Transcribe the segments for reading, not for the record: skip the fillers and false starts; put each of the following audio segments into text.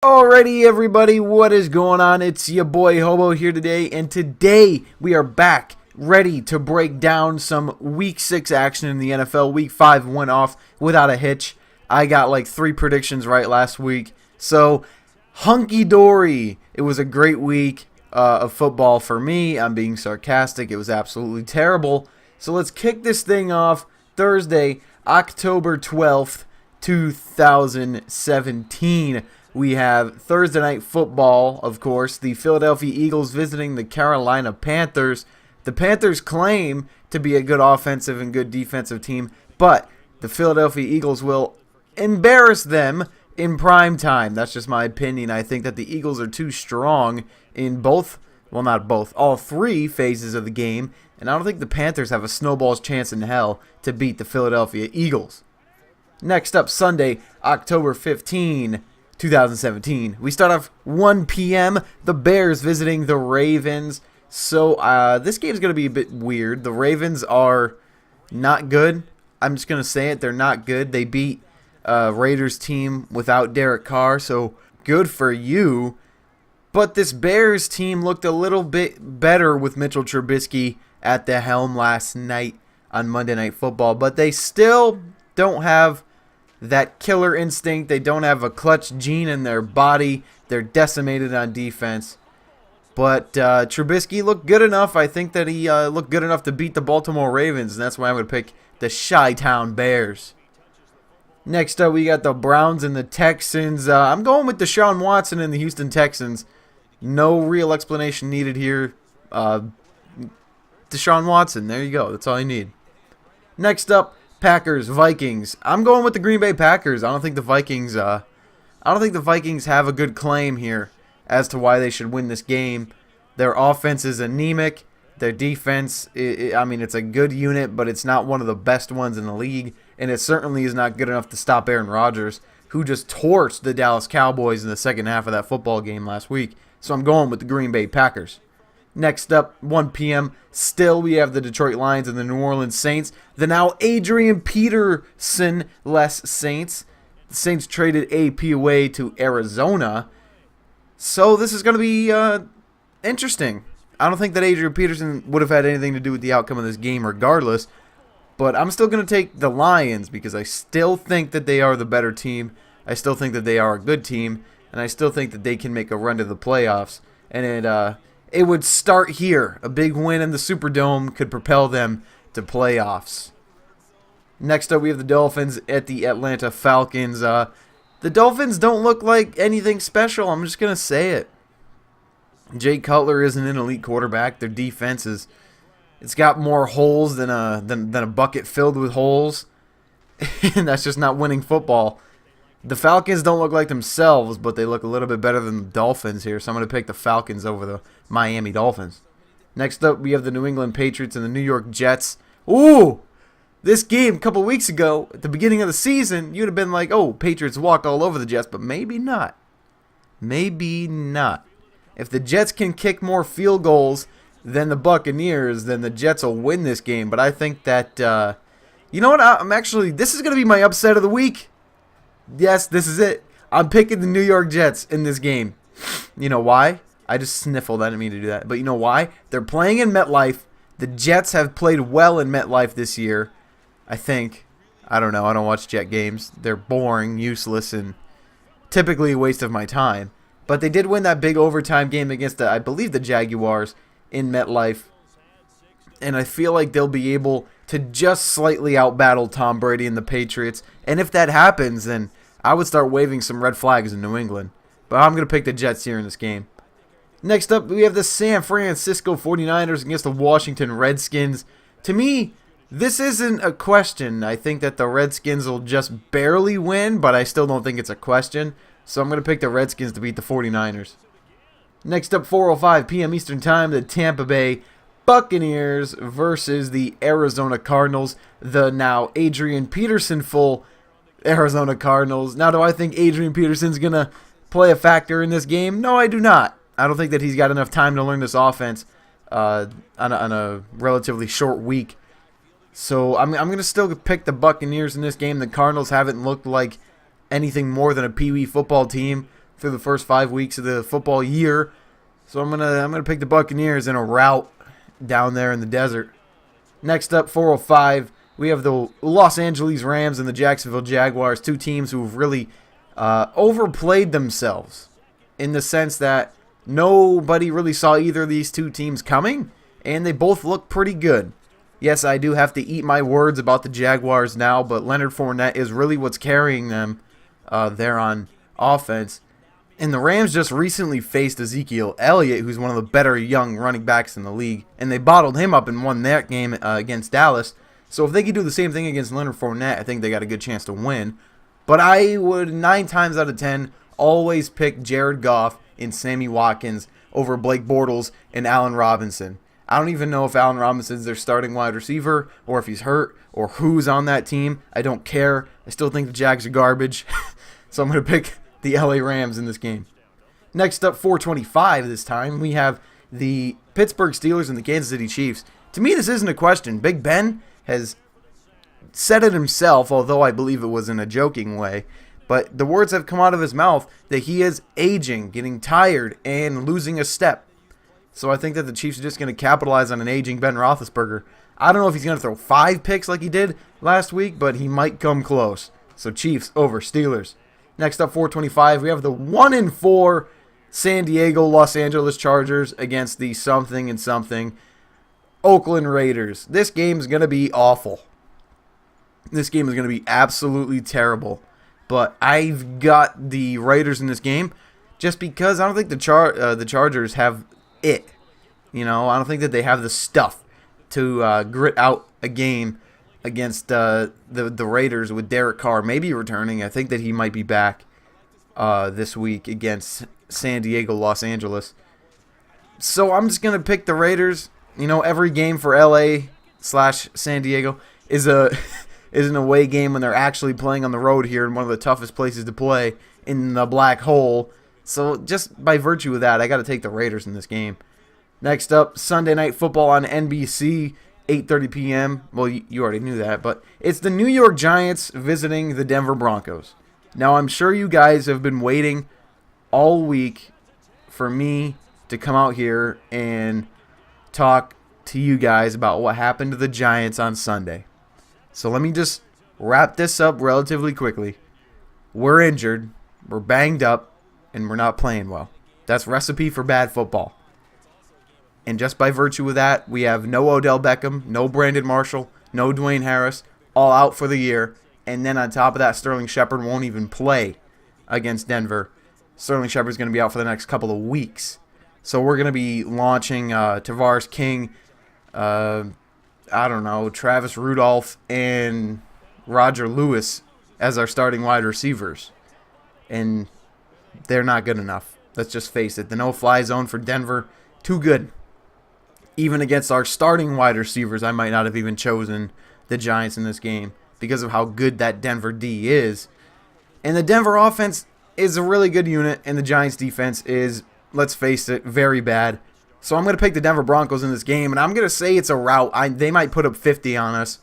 Alrighty, everybody, what is going on? It's your boy Hobo here today, and today we are back ready to break down some Week 6 action in the NFL. Week 5 went off without a hitch. I got like 3 predictions right last week, so hunky-dory. It was a great week of football for me. I'm being sarcastic. It was absolutely terrible. So let's kick this thing off Thursday, October 12th, 2017. We have Thursday Night Football, of course. The Philadelphia Eagles visiting the Carolina Panthers. The Panthers claim to be a good offensive and good defensive team, but the Philadelphia Eagles will embarrass them in prime time. That's just my opinion. I think that the Eagles are too strong in both, well, not both, all 3 phases of the game, and I don't think the Panthers have a snowball's chance in hell to beat the Philadelphia Eagles. Next up, Sunday, October 15, 2017. We start off 1 p.m. The Bears visiting the Ravens. So this game's going to be a bit weird. The Ravens are not good. I'm just going to say it. They're not good. They beat Raiders team without Derek Carr, so good for you. But this Bears team looked a little bit better with Mitchell Trubisky at the helm last night on Monday Night Football. But they still don't have that killer instinct. They don't have a clutch gene in their body. They're decimated on defense. But Trubisky looked good enough. I think that he looked good enough to beat the Baltimore Ravens, and that's why I'm going to pick the Chi-Town Bears. Next up, we got the Browns and the Texans. I'm going with Deshaun Watson and the Houston Texans. No real explanation needed here. Deshaun Watson, there you go. That's all you need. Next up, Packers, Vikings. I'm going with the Green Bay Packers. I don't think the Vikings have a good claim here as to why they should win this game. Their offense is anemic. Their defense, it's a good unit, but it's not one of the best ones in the league, and it certainly is not good enough to stop Aaron Rodgers, who just torched the Dallas Cowboys in the second half of that football game last week. So I'm going with the Green Bay Packers. Next up, 1 p.m., still we have the Detroit Lions and the New Orleans Saints. The now Adrian Peterson-less Saints. The Saints traded AP away to Arizona. So this is going to be interesting. I don't think that Adrian Peterson would have had anything to do with the outcome of this game regardless. But I'm still going to take the Lions because I still think that they are the better team. I still think that they are a good team. And I still think that they can make a run to the playoffs. And it would start here. A big win in the Superdome could propel them to playoffs. Next up, we have the Dolphins at the Atlanta Falcons. The Dolphins don't look like anything special. I'm just going to say it. Jay Cutler isn't an elite quarterback. Their defense it's got more holes than a bucket filled with holes. And that's just not winning football. The Falcons don't look like themselves, but they look a little bit better than the Dolphins here. So I'm going to pick the Falcons over the Miami Dolphins. Next up, we have the New England Patriots and the New York Jets. Ooh! This game a couple weeks ago, at the beginning of the season, you'd have been like, oh, Patriots walk all over the Jets, but maybe not. Maybe not. If the Jets can kick more field goals than the Buccaneers, then the Jets will win this game. But I think that, you know what, this is going to be my upset of the week. Yes, this is it. I'm picking the New York Jets in this game. You know why? I just sniffled. I didn't mean to do that. But you know why? They're playing in MetLife. The Jets have played well in MetLife this year, I think. I don't know. I don't watch Jet games. They're boring, useless, and typically a waste of my time. But they did win that big overtime game against, I believe, the Jaguars in MetLife. And I feel like they'll be able to just slightly outbattle Tom Brady and the Patriots. And if that happens, then I would start waving some red flags in New England. But I'm going to pick the Jets here in this game. Next up, we have the San Francisco 49ers against the Washington Redskins. To me, this isn't a question. I think that the Redskins will just barely win, but I still don't think it's a question. So I'm going to pick the Redskins to beat the 49ers. Next up, 4:05 p.m. Eastern Time, the Tampa Bay Buccaneers versus the Arizona Cardinals. The now Adrian Peterson-full Arizona Cardinals. Now, do I think Adrian Peterson's going to play a factor in this game? No, I do not. I don't think that he's got enough time to learn this offense on a relatively short week. So I'm going to still pick the Buccaneers in this game. The Cardinals haven't looked like anything more than a peewee football team. through the first 5 weeks of the football year. So I'm gonna pick the Buccaneers in a rout down there in the desert. Next up, 405, we have the Los Angeles Rams and the Jacksonville Jaguars, two teams who have really overplayed themselves in the sense that nobody really saw either of these two teams coming, and they both look pretty good. Yes, I do have to eat my words about the Jaguars now, but Leonard Fournette is really what's carrying them there on offense. And the Rams just recently faced Ezekiel Elliott, who's one of the better young running backs in the league, and they bottled him up and won that game against Dallas. So if they could do the same thing against Leonard Fournette, I think they got a good chance to win. But I would, 9 times out of 10, always pick Jared Goff and Sammy Watkins over Blake Bortles and Allen Robinson. I don't even know if Allen Robinson's their starting wide receiver or if he's hurt or who's on that team. I don't care. I still think the Jags are garbage. So I'm going to pick the LA Rams in this game. Next up, 425 this time, we have the Pittsburgh Steelers and the Kansas City Chiefs. To me, this isn't a question. Big Ben has said it himself, although I believe it was in a joking way. But the words have come out of his mouth that he is aging, getting tired, and losing a step. So I think that the Chiefs are just going to capitalize on an aging Ben Roethlisberger. I don't know if he's going to throw 5 picks like he did last week, but he might come close. So Chiefs over Steelers. Next up, 425, we have the 1-4 San Diego Los Angeles Chargers against the something and something Oakland Raiders. This game is going to be awful. This game is going to be absolutely terrible. But I've got the Raiders in this game just because I don't think the Chargers have it. You know, I don't think that they have the stuff to grit out a game against the Raiders with Derek Carr maybe returning. I think that he might be back this week against San Diego, Los Angeles. So I'm just going to pick the Raiders. You know, every game for LA/San Diego is an away game when they're actually playing on the road here in one of the toughest places to play in the black hole. So just by virtue of that, I got to take the Raiders in this game. Next up, Sunday Night Football on NBC, 8:30 p.m. Well, you already knew that, but it's the New York Giants visiting the Denver Broncos. Now, I'm sure you guys have been waiting all week for me to come out here and talk to you guys about what happened to the Giants on Sunday. So let me just wrap this up relatively quickly. We're injured, we're banged up, and we're not playing well. That's recipe for bad football. And just by virtue of that, we have no Odell Beckham, no Brandon Marshall, no Dwayne Harris, all out for the year. And then on top of that, Sterling Shepard won't even play against Denver. Sterling Shepard's going to be out for the next couple of weeks. So we're going to be launching Tavares King, Travis Rudolph, and Roger Lewis as our starting wide receivers. And they're not good enough. Let's just face it. The no-fly zone for Denver, too good. Even against our starting wide receivers, I might not have even chosen the Giants in this game because of how good that Denver D is. And the Denver offense is a really good unit, and the Giants defense is, let's face it, very bad. So I'm going to pick the Denver Broncos in this game, and I'm going to say it's a rout. They might put up 50 on us.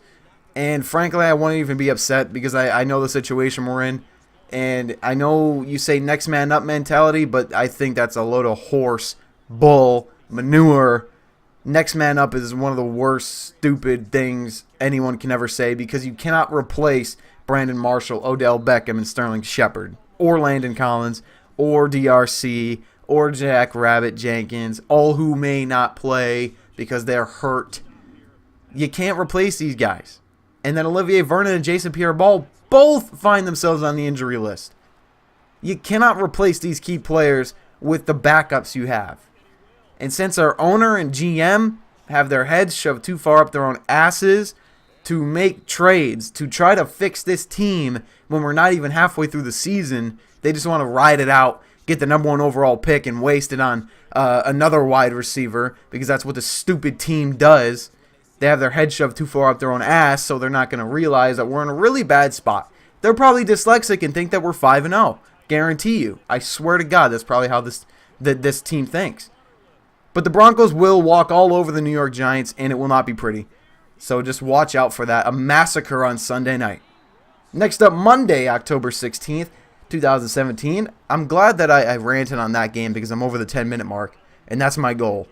And frankly, I won't even be upset because I know the situation we're in. And I know you say next man up mentality, but I think that's a load of horse, bull, manure. Next man up is one of the worst stupid things anyone can ever say because you cannot replace Brandon Marshall, Odell Beckham, and Sterling Shepard, or Landon Collins, or DRC, or Jack Rabbit Jenkins, all who may not play because they're hurt. You can't replace these guys. And then Olivier Vernon and Jason Pierre-Paul both find themselves on the injury list. You cannot replace these key players with the backups you have. And since our owner and GM have their heads shoved too far up their own asses to make trades, to try to fix this team when we're not even halfway through the season, they just want to ride it out, get the number 1 overall pick, and waste it on another wide receiver because that's what the stupid team does. They have their head shoved too far up their own ass, so they're not going to realize that we're in a really bad spot. They're probably dyslexic and think that we're 5-0. Guarantee you. I swear to God, that's probably how this team thinks. But the Broncos will walk all over the New York Giants, and it will not be pretty. So just watch out for that. A massacre on Sunday night. Next up, Monday, October 16th, 2017. I'm glad that I ranted on that game because I'm over the 10-minute mark, and that's my goal.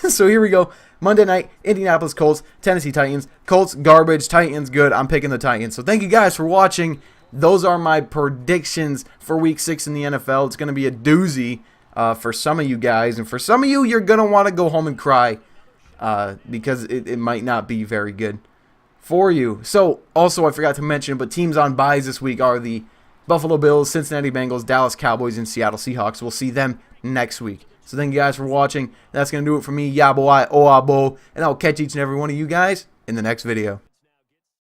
So here we go. Monday night, Indianapolis Colts, Tennessee Titans. Colts, garbage. Titans, good. I'm picking the Titans. So thank you guys for watching. Those are my predictions for Week 6 in the NFL. It's going to be a doozy for some of you guys. And for some of you, you're going to want to go home and cry because it might not be very good for you. So, also, I forgot to mention, but teams on byes this week are the Buffalo Bills, Cincinnati Bengals, Dallas Cowboys, and Seattle Seahawks. We'll see them next week. So thank you guys for watching. That's going to do it for me, Yaboai Oabo, and I'll catch each and every one of you guys in the next video.